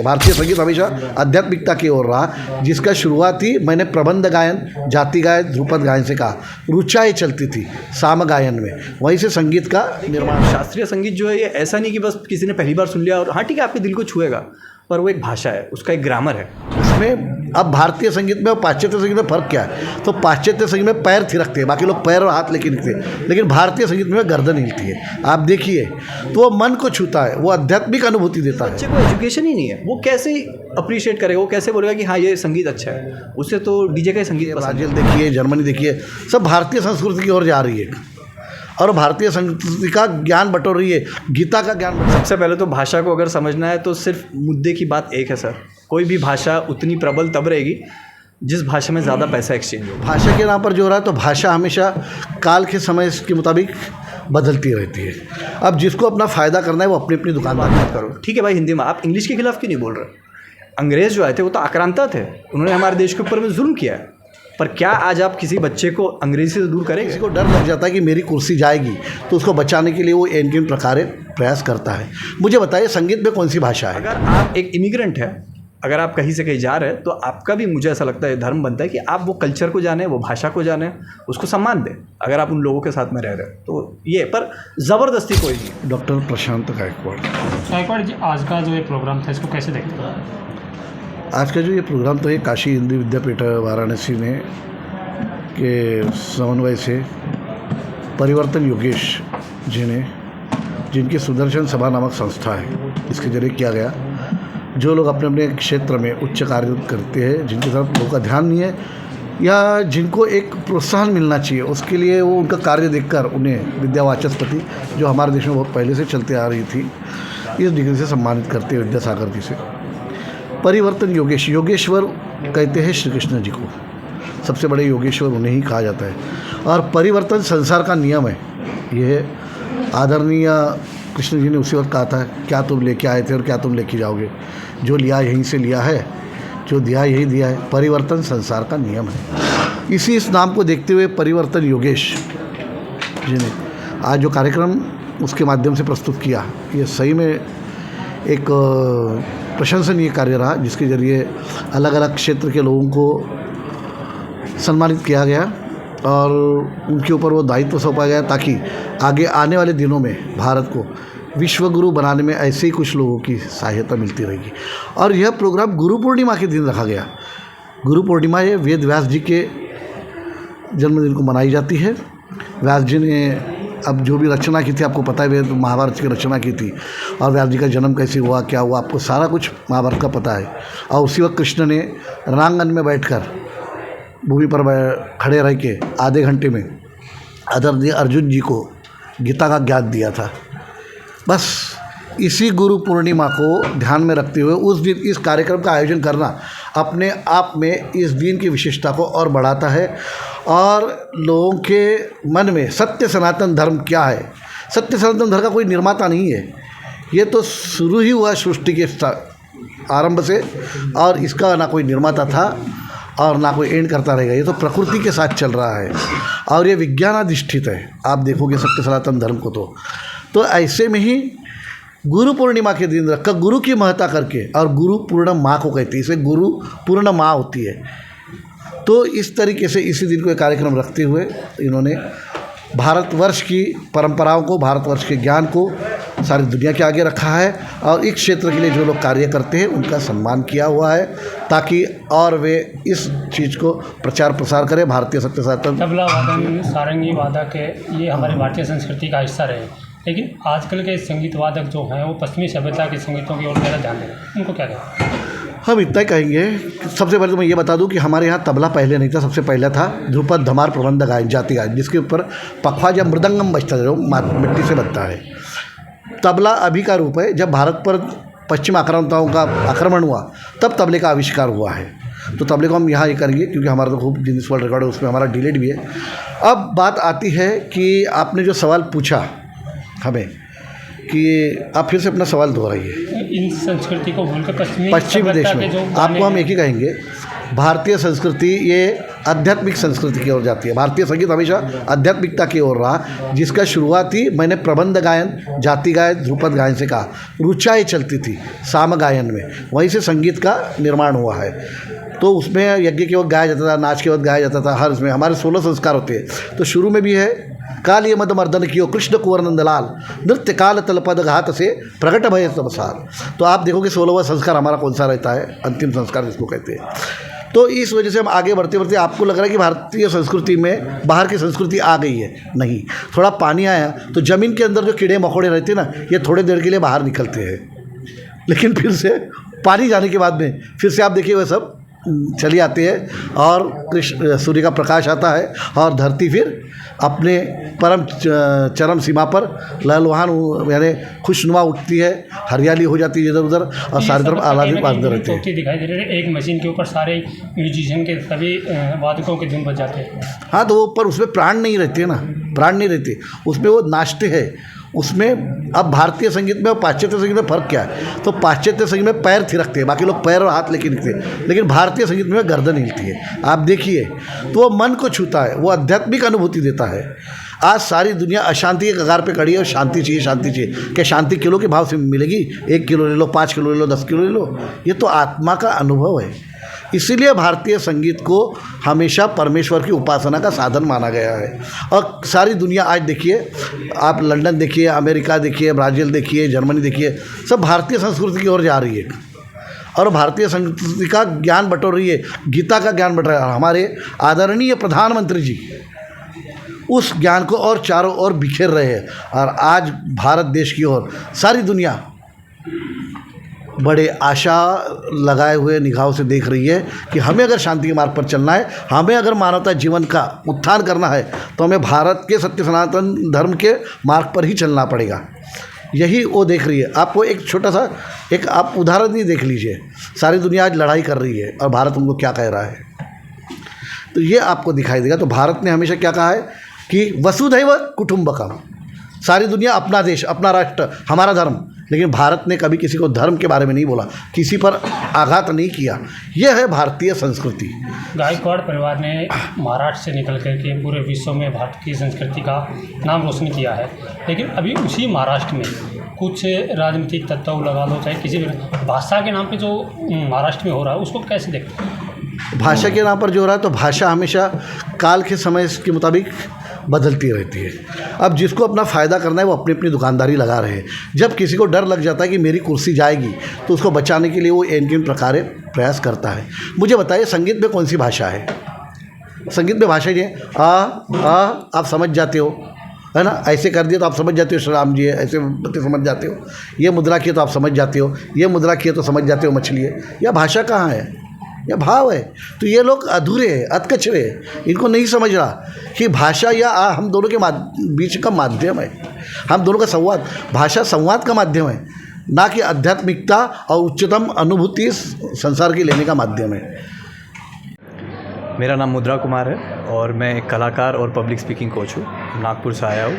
भारतीय संगीत हमेशा आध्यात्मिकता की ओर रहा, जिसका शुरुआत ही मैंने प्रबंध गायन, जाति गायन, ध्रुपद गायन से कहा। रुचाएँ चलती थी साम गायन में, वहीं से संगीत का निर्माण। शास्त्रीय संगीत जो है ये ऐसा नहीं कि बस किसी ने पहली बार सुन लिया और हाँ ठीक है आपके दिल को छुएगा, पर वो एक भाषा है, उसका एक ग्रामर है। इसमें अब भारतीय संगीत में और पाश्चात्य संगीत में फ़र्क क्या है? तो पाश्चात्य संगीत में पैर थिरकते हैं, बाकी लोग पैर और हाथ लेके निकलते हैं, लेकिन भारतीय संगीत में गर्दन हिलती है। आप देखिए तो वो मन को छूता है, वो आध्यात्मिक अनुभूति देता है। बच्चे को एजुकेशन ही नहीं है, वो कैसे अप्रिशिएट करेगा, वो कैसे बोलेगा कि हाँ ये संगीत अच्छा है? उससे तो डीजे का ही संगीत पसंद है। ब्राज़ील देखिए, जर्मनी देखिए, सब भारतीय संस्कृति की ओर जा रही है और भारतीय संस्कृति का ज्ञान बटोर रही है, गीता का ज्ञान बटोर। सबसे पहले तो भाषा को अगर समझना है तो सिर्फ मुद्दे की बात एक है सर, कोई भी भाषा उतनी प्रबल तब रहेगी जिस भाषा में ज़्यादा पैसा एक्सचेंज हो। भाषा के नाम पर जो हो रहा है, तो भाषा हमेशा काल के समय के मुताबिक बदलती रहती है। अब जिसको अपना फ़ायदा करना है वो अपनी अपनी दुकानदारी मत करो। ठीक है भाई, हिंदी में आप इंग्लिश के खिलाफ क्यों नहीं बोल रहे? अंग्रेज़ जो आए थे वो तो आक्रांता थे, उन्होंने हमारे देश के ऊपर में जुल्म किया है, पर क्या आज आप किसी बच्चे को अंग्रेजी से दूर करेंगे? किसी को डर लग जाता है कि मेरी कुर्सी जाएगी, तो उसको बचाने के लिए वो किन प्रकार प्रयास करता है। मुझे बताइए संगीत में कौन सी भाषा है? अगर आप एक इमिग्रेंट है, अगर आप कहीं से कहीं जा रहे हैं, तो आपका भी मुझे ऐसा लगता है धर्म बनता है कि आप वो कल्चर को जाने, वो भाषा को जाने, उसको सम्मान दें अगर आप उन लोगों के साथ में रह रहे हैं तो ये, पर ज़बरदस्ती कोई नहीं। डॉक्टर प्रशांत गायकवाड़ जी, आज का जो ये प्रोग्राम था इसको कैसे देखते हैं? आज का जो ये प्रोग्राम तो ये काशी हिंदी विद्यापीठ वाराणसी ने के समन्वय से परिवर्तन योगेश जी ने, जिनकी सुदर्शन सभा नामक संस्था है, इसके जरिए किया गया। जो लोग अपने अपने क्षेत्र में उच्च कार्य करते हैं, जिनकी तरफ लोगों का ध्यान नहीं है या जिनको एक प्रोत्साहन मिलना चाहिए, उसके लिए वो उनका कार्य देखकर उन्हें विद्या वाचस्पति, जो हमारे देश में बहुत पहले से चलते आ रही थी, इस डिग्री से सम्मानित करते हैं विद्यासागर जी से। परिवर्तन योगेश, योगेश्वर कहते हैं श्री कृष्ण जी को, सबसे बड़े योगेश्वर उन्हें ही कहा जाता है। और परिवर्तन संसार का नियम है, यह आदरणीय कृष्ण जी ने उसी वक्त कहा था, क्या तुम लेके आए थे और क्या तुम लेके जाओगे, जो लिया यहीं से लिया है, जो दिया यही दिया है। परिवर्तन संसार का नियम है। इस नाम को देखते हुए परिवर्तन योगेश जी ने आज जो कार्यक्रम उसके माध्यम से प्रस्तुत किया, ये सही में एक प्रशंसनीय कार्य रहा, जिसके ज़रिए अलग अलग क्षेत्र के लोगों को सम्मानित किया गया और उनके ऊपर वो दायित्व सौंपा गया ताकि आगे आने वाले दिनों में भारत को विश्व गुरु बनाने में ऐसे ही कुछ लोगों की सहायता मिलती रहेगी। और यह प्रोग्राम गुरु पूर्णिमा के दिन रखा गया। गुरु पूर्णिमा ये वेद व्यास जी के जन्मदिन को मनाई जाती है। व्यास जी ने अब जो भी रचना की थी, आपको पता है, वेद महाभारत की रचना की थी, और व्यास जी का जन्म कैसे हुआ, क्या हुआ, आपको सारा कुछ महाभारत का पता है। और उसी वक्त कृष्ण ने रणांगन में बैठकर भूमि पर खड़े रह के आधे घंटे में आदरणीय अर्जुन जी को गीता का ज्ञान दिया था। बस इसी गुरु पूर्णिमा को ध्यान में रखते हुए उस दिन इस कार्यक्रम का आयोजन करना अपने आप में इस दिन की विशेषता को और बढ़ाता है और लोगों के मन में सत्य सनातन धर्म क्या है। सत्य सनातन धर्म का कोई निर्माता नहीं है, ये तो शुरू ही हुआ सृष्टि के आरंभ से, और इसका ना कोई निर्माता था और ना कोई एंड करता रहेगा। ये तो प्रकृति के साथ चल रहा है और ये विज्ञानाधिष्ठित है। आप देखोगे सत्य सनातन धर्म को तो ऐसे में ही गुरु पूर्णिमा के दिन रखकर गुरु की महत्ता करके, और गुरु पूर्ण माँ को कहते हैं, इसे गुरु पूर्ण माँ होती है। तो इस तरीके से इसी दिन को एक कार्यक्रम रखते हुए इन्होंने भारतवर्ष की परंपराओं को, भारतवर्ष के ज्ञान को सारी दुनिया के आगे रखा है और इस क्षेत्र के लिए जो लोग कार्य करते हैं उनका सम्मान किया हुआ है, ताकि और वे इस चीज़ को प्रचार प्रसार करें। भारतीय सत्य सनातन तबला वादन, सारंगी वादक ये हमारी भारतीय संस्कृति का हिस्सा रहे, लेकिन आजकल के संगीत वादक जो हैं वो पश्चिमी सभ्यता के संगीतों की ओर ज़्यादा ध्यान दे रहे हैं, उनको क्या कहें? हम इतना ही कहेंगे। सबसे पहले तो मैं ये बता दूं कि हमारे यहाँ तबला पहले नहीं था, सबसे पहले था ध्रुपद, धमार, प्रबंध गायन, जाति गायन, जिसके ऊपर पखवाज या मृदंगम बजता है, जो मिट्टी से बनता है। तबला अभी का रूप है। जब भारत पर पश्चिम आक्रांताओं का आक्रमण हुआ तब तबले का आविष्कार हुआ है। तो तबले को हम यहाँ ये करेंगे क्योंकि हमारा तो खूब गिनीज वर्ल्ड रिकॉर्ड है, उसमें हमारा डिलेट भी है। अब बात आती है कि आपने जो सवाल पूछा हमें, कि आप फिर से अपना सवाल दोहराइए। इन संस्कृति को भूलकर पश्चिमी देश में आपको हम एक ही कहेंगे, भारतीय संस्कृति ये आध्यात्मिक संस्कृति की ओर जाती है। भारतीय संगीत हमेशा आध्यात्मिकता की ओर रहा, जिसका शुरुआती मैंने प्रबंध गायन, जाति गायन, ध्रुपद गायन से कहा। रुचाएँ चलती थी साम गायन में, वहीं से संगीत का निर्माण हुआ है। तो उसमें यज्ञ के वक्त गाया जाता था, नाच के वक्त गाया जाता था, हर इसमें हमारे 16 संस्कार होते हैं। तो शुरू में भी है कालिय मद मर्दन कियो कृष्ण कुंवर नंदलाल, नृत्य काल तलपद घात से प्रकट भय सबसार। तो आप देखोगे 16वां संस्कार हमारा कौन सा रहता है, अंतिम संस्कार जिसको कहते हैं। तो इस वजह से हम आगे बढ़ते बढ़ते आपको लग रहा है कि भारतीय संस्कृति में बाहर की संस्कृति आ गई है, नहीं। थोड़ा पानी आया तो ज़मीन के अंदर जो कीड़े मकोड़े रहते हैं ना, ये थोड़े देर के लिए बाहर निकलते हैं, लेकिन फिर से पानी जाने के बाद में फिर से आप देखिए वह सब चली आती है और कृष्ण सूर्य का प्रकाश आता है और धरती फिर अपने परम चरम सीमा पर लहलहान यानी खुशनुमा उठती है, हरियाली हो जाती है इधर उधर और सारी तरफ आह्लादित बांधते रहते हैं। दिखाई दे रहे हैं, एक मशीन के ऊपर सारे म्यूजिशियन के सभी वादकों के धुन बज जाते हैं। हाँ, तो वो पर उसमें प्राण नहीं रहते ना, प्राण नहीं रहते उसमें, वो नाचते हैं उसमें। अब भारतीय संगीत में और पाश्चात्य संगीत में फ़र्क क्या है? तो पाश्चात्य संगीत में पैर थिरकते हैं, बाकी लोग पैर और हाथ लेके निकलते हैं, लेकिन भारतीय संगीत में गर्दन हिलती है। आप देखिए तो वो मन को छूता है, वो आध्यात्मिक अनुभूति देता है। आज सारी दुनिया अशांति के कगार पे खड़ी है और शांति चाहिए, शांति चाहिए। क्या शांति किलो के भाव से मिलेगी? 1 किलो ले लो, 5 किलो ले लो, 10 किलो ले लो, ये तो आत्मा का अनुभव है। इसीलिए भारतीय संगीत को हमेशा परमेश्वर की उपासना का साधन माना गया है। और सारी दुनिया आज देखिए, आप लंदन देखिए, अमेरिका देखिए, ब्राज़ील देखिए, जर्मनी देखिए, सब भारतीय संस्कृति की ओर जा रही है और भारतीय संस्कृति का ज्ञान बटोर रही है, गीता का ज्ञान बटोर रहा है। हमारे आदरणीय प्रधानमंत्री जी उस ज्ञान को और चारों ओर बिखेर रहे हैं और आज भारत देश की ओर सारी दुनिया बड़े आशा लगाए हुए निगाहों से देख रही है कि हमें अगर शांति के मार्ग पर चलना है, हमें अगर मानवता जीवन का उत्थान करना है, तो हमें भारत के सत्य सनातन धर्म के मार्ग पर ही चलना पड़ेगा। यही वो देख रही है। आपको एक छोटा सा एक आप उदाहरण ही देख लीजिए, सारी दुनिया आज लड़ाई कर रही है और भारत उनको क्या कह रहा है, तो ये आपको दिखाई देगा। तो भारत ने हमेशा क्या कहा है कि वसुधैव कुटुंबकम, सारी दुनिया अपना देश, अपना राष्ट्र, हमारा धर्म, लेकिन भारत ने कभी किसी को धर्म के बारे में नहीं बोला, किसी पर आघात नहीं किया। यह है भारतीय संस्कृति। गायकवाड़ परिवार ने महाराष्ट्र से निकल कर के पूरे विश्व में भारत की संस्कृति का नाम रोशन किया है, लेकिन अभी उसी महाराष्ट्र में कुछ राजनीतिक तत्व लगा लो, चाहे किसी भी भाषा के नाम पे जो महाराष्ट्र में हो रहा है, उसको कैसे देखते हैं? भाषा के नाम पर जो हो रहा है, तो भाषा हमेशा काल के समय के मुताबिक बदलती रहती है। अब जिसको अपना फ़ायदा करना है वो अपनी अपनी दुकानदारी लगा रहे हैं। जब किसी को डर लग जाता है कि मेरी कुर्सी जाएगी, तो उसको बचाने के लिए वो किन प्रकार प्रयास करता है। मुझे बताइए, संगीत में कौन सी भाषा है? संगीत में भाषा ये आप समझ जाते हो, है ना? ऐसे कर दिया तो आप समझ जाते हो श्री राम जी है, ऐसे समझ जाते हो। ये मुद्रा की है तो आप समझ जाते हो, ये मुद्रा की है तो समझ जाते हो मछली है। यह भाषा कहाँ है? यह भाव है। तो ये लोग अधूरे हैं, अधकचरे हैं, इनको नहीं समझ रहा कि भाषा या हम दोनों के बीच का माध्यम है। हम दोनों का संवाद, भाषा संवाद का माध्यम है, ना कि आध्यात्मिकता और उच्चतम अनुभूति संसार की लेने का माध्यम है। मेरा नाम मुद्रा कुमार है और मैं एक कलाकार और पब्लिक स्पीकिंग कोच हूँ, नागपुर से आया हूँ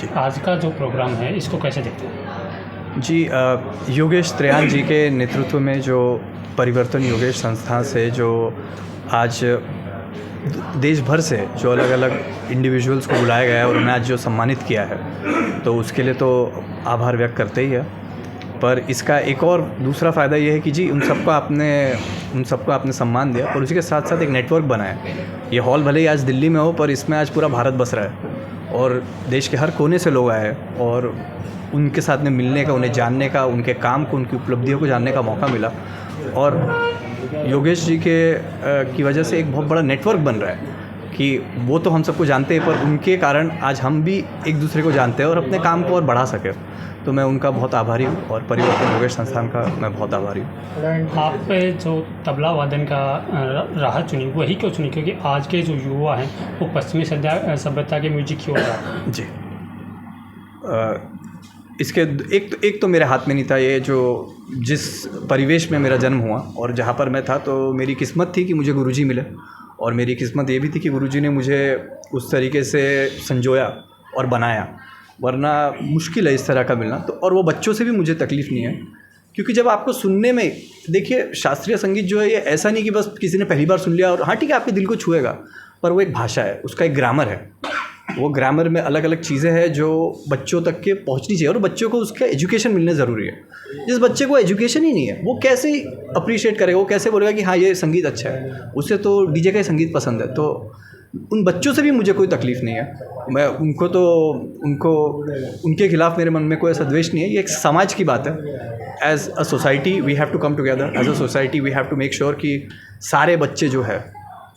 जी। आज का जो प्रोग्राम है इसको कैसे देखते हैं? जी, योगेश त्रेहान जी के नेतृत्व में जो परिवर्तन योगेश संस्था से जो आज देश भर से जो अलग अलग इंडिविजुअल्स को बुलाया गया है और उन्हें आज जो सम्मानित किया है, तो उसके लिए तो आभार व्यक्त करते ही है। पर इसका एक और दूसरा फ़ायदा ये है कि जी उन सबको आपने सम्मान दिया और उसी के साथ साथ एक नेटवर्क बनाया। ये हॉल भले ही आज दिल्ली में हो, पर इसमें आज पूरा भारत बस रहा है और देश के हर कोने से लोग आए और उनके साथ में मिलने का, उन्हें जानने का, उनके काम को, उनकी उपलब्धियों को जानने का मौका मिला। और योगेश जी की वजह से एक बहुत बड़ा नेटवर्क बन रहा है कि वो तो हम सबको जानते हैं, पर उनके कारण आज हम भी एक दूसरे को जानते हैं और अपने काम को और बढ़ा सके। तो मैं उनका बहुत आभारी हूँ और परिवर्तन योगेश संस्थान का मैं बहुत आभारी हूँ। आप जो तबला वादन का राह चुनी, वही क्यों चुनी? क्योंकि आज के जो युवा हैं वो पश्चिमी सभ्यता के म्यूजिक की ओर जा रहे हैं। जी, इसके एक तो मेरे हाथ में नहीं था। ये जो जिस परिवेश में मेरा जन्म हुआ और जहाँ पर मैं था, तो मेरी किस्मत थी कि मुझे गुरुजी मिले और मेरी किस्मत ये भी थी कि गुरुजी ने मुझे उस तरीके से संजोया और बनाया, वरना मुश्किल है इस तरह का मिलना। तो और वो बच्चों से भी मुझे तकलीफ़ नहीं है क्योंकि जब आपको सुनने में, देखिए शास्त्रीय संगीत जो है ये ऐसा नहीं कि बस किसी ने पहली बार सुन लिया और हाँ ठीक है आपके दिल को छुएगा, पर वो एक भाषा है, उसका एक ग्रामर है। वो ग्रामर में अलग अलग चीज़ें हैं जो बच्चों तक के पहुंचनी चाहिए और बच्चों को उसका एजुकेशन मिलना ज़रूरी है। जिस बच्चे को एजुकेशन ही नहीं है वो कैसे अप्रिशिएट करेगा, वो कैसे बोलेगा कि हाँ ये संगीत अच्छा है, उसे तो डीजे का ही संगीत पसंद है। तो उन बच्चों से भी मुझे कोई तकलीफ़ नहीं है, मैं उनको उनके खिलाफ़ मेरे मन में कोई ऐसा द्वेष नहीं है। ये एक समाज की बात है। As a society we have to come together, as a society we have to make sure कि सारे बच्चे जो है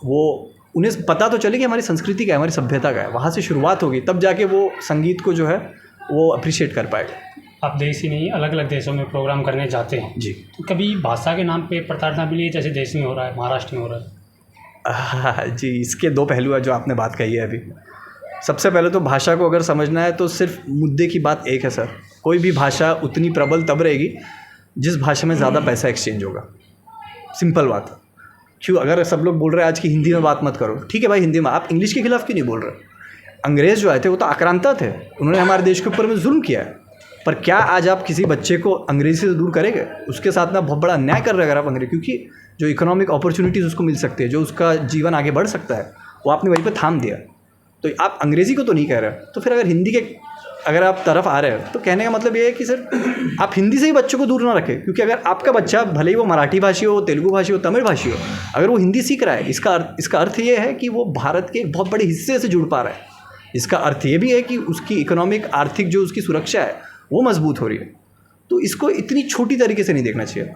वो उन्हें पता तो चले कि हमारी संस्कृति का है, हमारी सभ्यता का है, वहाँ से शुरुआत होगी तब जाके वो संगीत को जो है वो अप्रिशिएट कर पाएगा। आप देश ही नहीं अलग अलग देशों में प्रोग्राम करने जाते हैं जी। तो कभी भाषा के नाम पे प्रताड़ना मिली है, जैसे देश में हो रहा है, महाराष्ट्र में हो रहा है? जी, इसके दो पहलू है जो आपने बात कही है अभी। सबसे पहले तो भाषा को अगर समझना है तो सिर्फ मुद्दे की बात एक है सर, कोई भी भाषा उतनी प्रबल तब रहेगी जिस भाषा में ज़्यादा पैसा एक्सचेंज होगा। सिंपल बात। क्यों अगर सब लोग बोल रहे हैं आज की हिंदी में बात मत करो, ठीक है भाई हिंदी में, आप इंग्लिश के खिलाफ़ क्यों नहीं बोल रहे? अंग्रेज़ जो आए थे वो तो आक्रांता थे, उन्होंने हमारे देश के ऊपर में जुल्म किया है, पर क्या आज आप किसी बच्चे को अंग्रेज़ी से दूर करेंगे? उसके साथ में बहुत बड़ा अन्याय कर रहे हैं अगर आप अंग्रेजी, क्योंकि जो इकोनॉमिक अपॉर्चुनिटीज़ उसको मिल सकती है, जो उसका जीवन आगे बढ़ सकता है, वो आपने वहीं पर थाम दिया। तो आप अंग्रेज़ी को तो नहीं कह रहे, तो फिर अगर हिंदी के अगर आप तरफ आ रहे हैं तो कहने का मतलब ये है कि सर आप हिंदी से ही बच्चों को दूर ना रखें, क्योंकि अगर आपका बच्चा भले ही वो मराठी भाषी हो, तेलुगु भाषी हो, तमिल भाषी हो, अगर वो हिंदी सीख रहा है इसका अर्थ ये है कि वो भारत के एक बहुत बड़े हिस्से से जुड़ पा रहा है। इसका अर्थ ये भी है कि उसकी इकोनॉमिक आर्थिक जो उसकी सुरक्षा है वो मजबूत हो रही है। तो इसको इतनी छोटी तरीके से नहीं देखना चाहिए।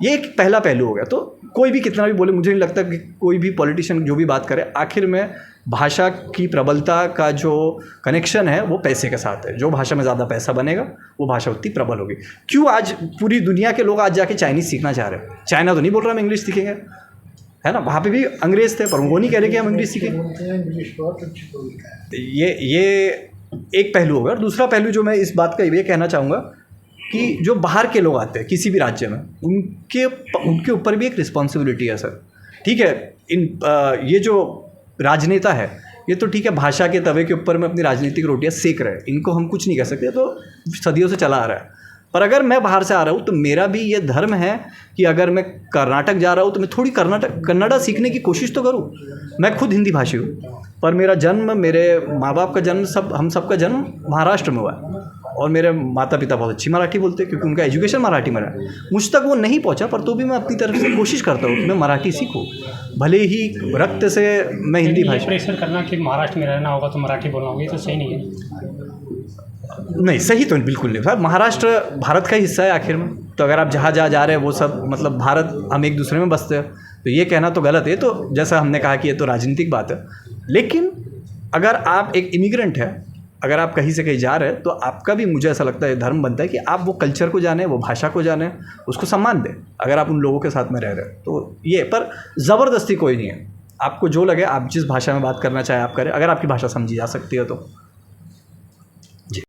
ये एक पहला पहलू हो गया। तो कोई भी कितना भी बोले, मुझे नहीं लगता कि कोई भी पॉलिटिशियन जो भी बात करे, आखिर में भाषा की प्रबलता का जो कनेक्शन है वो पैसे के साथ है। जो भाषा में ज़्यादा पैसा बनेगा वो भाषा उतनी प्रबल होगी। क्यों आज पूरी दुनिया के लोग आज जाके चाइनीज़ सीखना चाह रहे हैं? चाइना तो नहीं बोल रहा हम इंग्लिश सीखेंगे, है ना, वहाँ पे भी अंग्रेज़ थे, पर वो नहीं कह रहे कि हम इंग्लिश सीखेंगे। ये एक पहलू होगा। और दूसरा पहलू जो मैं इस बात का ये कहना चाहूँगा कि जो बाहर के लोग आते हैं किसी भी राज्य में, उनके ऊपर भी एक रिस्पॉन्सिबिलिटी है सर। ठीक है, ये जो राजनेता है ये तो ठीक है, भाषा के तवे के ऊपर में अपनी राजनीतिक रोटियां सेक रहे हैं, इनको हम कुछ नहीं कह सकते, तो सदियों से चला आ रहा है। पर अगर मैं बाहर से आ रहा हूँ तो मेरा भी ये धर्म है कि अगर मैं कर्नाटक जा रहा हूँ तो मैं थोड़ी कन्नड़ा सीखने की कोशिश तो करूँ। मैं खुद हिंदी भाषी हूँ, पर मेरा जन्म, मेरे माँ बाप का जन्म, हम सबका जन्म महाराष्ट्र में हुआ है, और मेरे माता पिता बहुत अच्छी मराठी बोलते हैं क्योंकि उनका एजुकेशन मराठी में है। मुझ तक वो नहीं पहुंचा, पर तो भी मैं अपनी तरफ से कोशिश करता हूँ कि मैं मराठी सीखूँ, भले ही रक्त से मैं हिंदी भाषा। प्रेशर करना कि महाराष्ट्र में रहना होगा तो मराठी बोलना होगा, ये तो सही नहीं है। नहीं, सही तो बिल्कुल नहीं साहब। महाराष्ट्र भारत का हिस्सा है आखिर में, तो अगर आप जहाँ जा रहे हैं वो सब मतलब भारत, हम एक दूसरे में बसते हैं, तो ये कहना तो गलत है। तो जैसा हमने कहा कि ये तो राजनीतिक बात है, लेकिन अगर आप एक इमिग्रेंट है, अगर आप कहीं से कहीं जा रहे हैं तो आपका भी, मुझे ऐसा लगता है, धर्म बनता है कि आप वो कल्चर को जाने, वो भाषा को जाने, उसको सम्मान दें अगर आप उन लोगों के साथ में रह रहे हैं। तो ये, पर ज़बरदस्ती कोई नहीं है। आपको जो लगे, आप जिस भाषा में बात करना चाहे आप करें, अगर आपकी भाषा समझी जा सकती है तो।